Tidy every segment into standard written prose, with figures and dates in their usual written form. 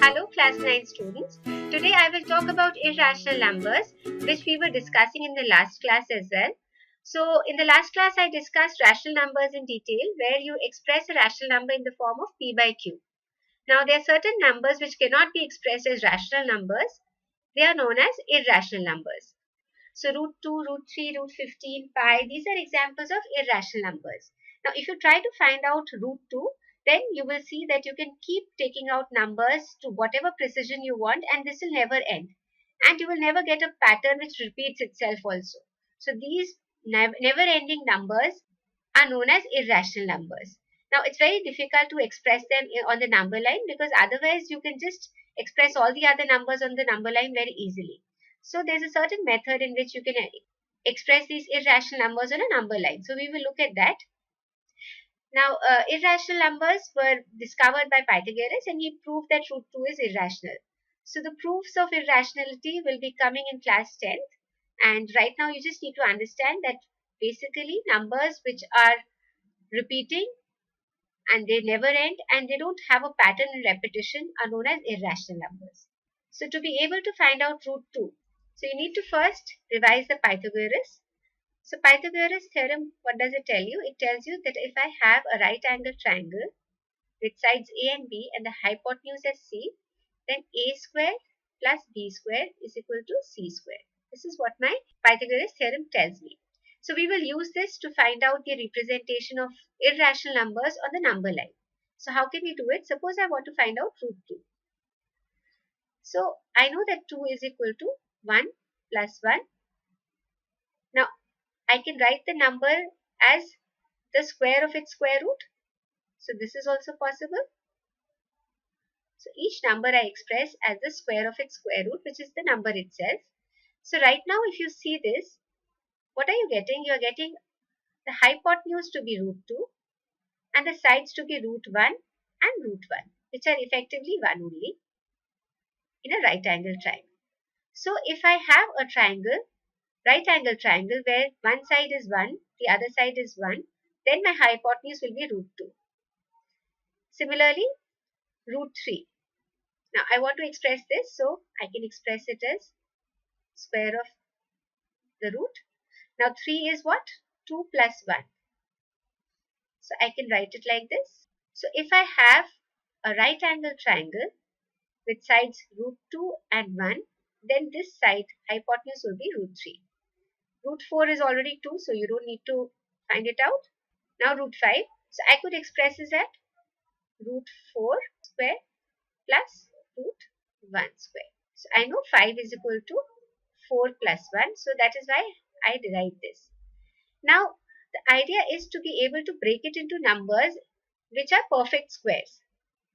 Hello class 9 students. Today I will talk about irrational numbers, which we were discussing in the last class as well. So in the last class I discussed rational numbers in detail, where you express a rational number in the form of p by q. Now there are certain numbers which cannot be expressed as rational numbers. They are known as irrational numbers. So root 2, root 3, root 15, pi, these are examples of irrational numbers. Now if you try to find out root 2, then you will see that you can keep taking out numbers to whatever precision you want, and this will never end. And you will never get a pattern which repeats itself also. So these never-ending numbers are known as irrational numbers. Now it's very difficult to express them on the number line, because otherwise you can just express all the other numbers on the number line very easily. So there's a certain method in which you can express these irrational numbers on a number line. So we will look at that. Now, irrational numbers were discovered by Pythagoras, and he proved that root 2 is irrational. So the proofs of irrationality will be coming in class 10th. And right now you just need to understand that basically numbers which are repeating and they never end and they don't have a pattern in repetition are known as irrational numbers. So to be able to find out root 2, so you need to first revise the Pythagoras. So Pythagoras theorem, what does it tell you? It tells you that if I have a right angle triangle with sides A and B and the hypotenuse as C, then A square plus B square is equal to C square. This is what my Pythagoras theorem tells me. So we will use this to find out the representation of irrational numbers on the number line. So how can we do it? Suppose I want to find out root 2. So I know that 2 is equal to 1 plus 1. Now I can write the number as the square of its square root. So this is also possible. So each number I express as the square of its square root, which is the number itself. So right now if you see this, what are you getting? You are getting the hypotenuse to be root 2 and the sides to be root 1 and root 1, which are effectively 1 only in a right angle triangle. So if I have a triangle, right angle triangle, where one side is 1, the other side is 1, then my hypotenuse will be root 2. Similarly, root 3. Now I want to express this, so I can express it as square of the root. Now 3 is what? 2 plus 1. So I can write it like this. So if I have a right angle triangle with sides root 2 and 1, then this side hypotenuse will be root 3. Root 4 is already 2, so you don't need to find it out. Now root 5. So I could express this at root 4 square plus root 1 square. So I know 5 is equal to 4 plus 1. So that is why I derive this. Now the idea is to be able to break it into numbers which are perfect squares.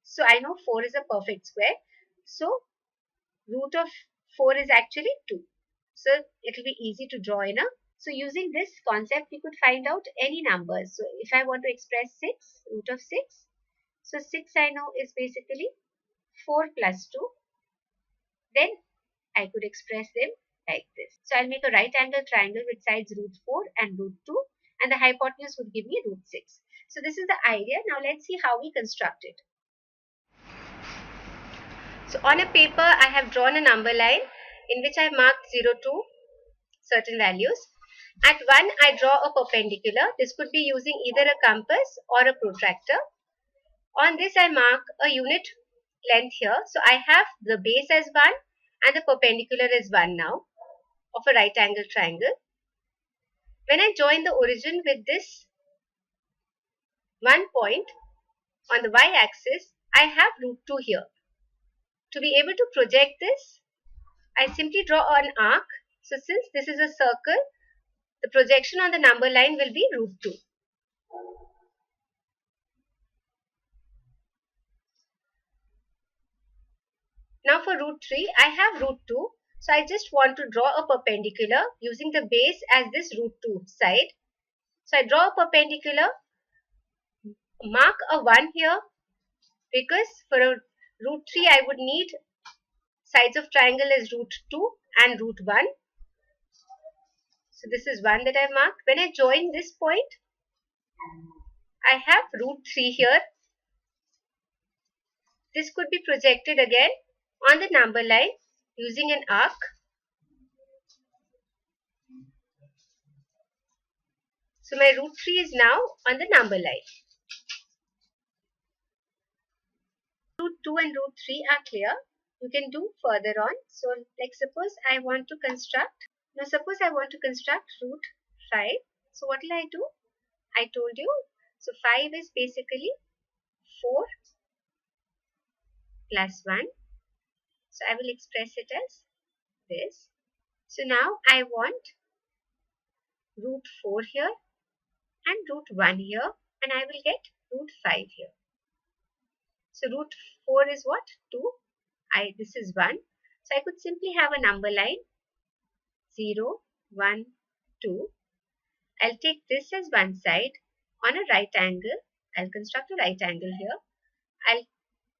So I know 4 is a perfect square. So root of 4 is actually 2. So it will be easy to draw in a. So using this concept, we could find out any numbers. So if I want to express 6, root of 6. So 6 I know is basically 4 plus 2. Then I could express them like this. So I'll make a right angle triangle with sides root 4 and root 2. And the hypotenuse would give me root 6. So this is the idea. Now let's see how we construct it. So on a paper, I have drawn a number line in which I marked 0 to certain values. At 1, I draw a perpendicular. This could be using either a compass or a protractor. On this, I mark a unit length here. So I have the base as 1 and the perpendicular is 1 now of a right angle triangle. When I join the origin with this 1 point on the y-axis, I have root 2 here. To be able to project this, I simply draw an arc. So since this is a circle, the projection on the number line will be root 2. Now for root 3, I have root 2. So I just want to draw a perpendicular using the base as this root 2 side. So I draw a perpendicular, mark a 1 here, because for a root 3 I would need sides of triangle as root 2 and root 1. So this is 1 that I have marked. When I join this point, I have root 3 here. This could be projected again on the number line using an arc. So my root 3 is now on the number line. Root 2 and root 3 are clear. You can do further on. So like suppose I want to construct root 5. So what will I do? I told you. So 5 is basically 4 plus 1. So I will express it as this. So now I want root 4 here and root 1 here, and I will get root 5 here. So root 4 is what? 2. This is 1. So I could simply have a number line 0, 1, 2. I'll take this as one side on a right angle. I'll construct a right angle here. I'll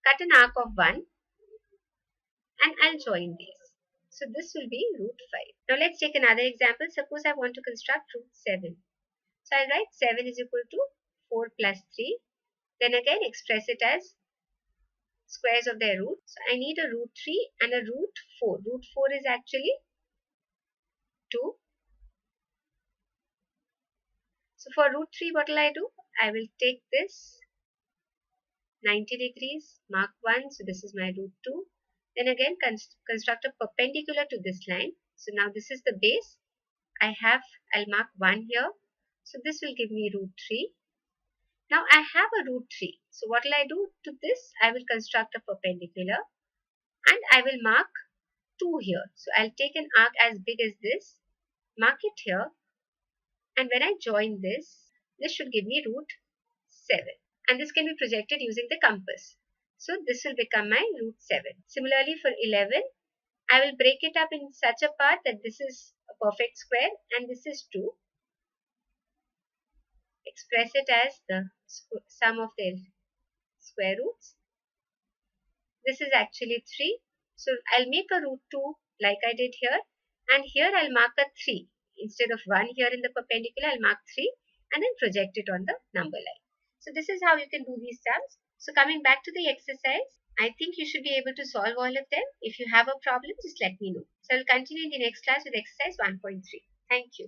cut an arc of 1 and I'll join these. So this will be root 5. Now let's take another example. Suppose I want to construct root 7. So I'll write 7 is equal to 4 plus 3. Then again express it as squares of their roots. So I need a root 3 and a root 4. Root 4 is actually 2. So for root 3, what will I do? I will take this 90 degrees, mark 1. So this is my root 2. Then again construct a perpendicular to this line. So now this is the base. I'll mark 1 here. So this will give me root 3. Now I have a root 3. So what will I do to this? I will construct a perpendicular and I will mark 2 here. So I'll take an arc as big as this, mark it here, and when I join this should give me root 7. And this can be projected using the compass. So this will become my root 7. Similarly for 11, I will break it up in such a part that this is a perfect square and this is 2. Express it as the sum of their square roots. This is actually 3. So I'll make a root 2 like I did here, and here I'll mark a 3. Instead of 1 here in the perpendicular, I'll mark 3 and then project it on the number line. So this is how you can do these sums. So coming back to the exercise, I think you should be able to solve all of them. If you have a problem, just let me know. So I'll continue in the next class with exercise 1.3. Thank you.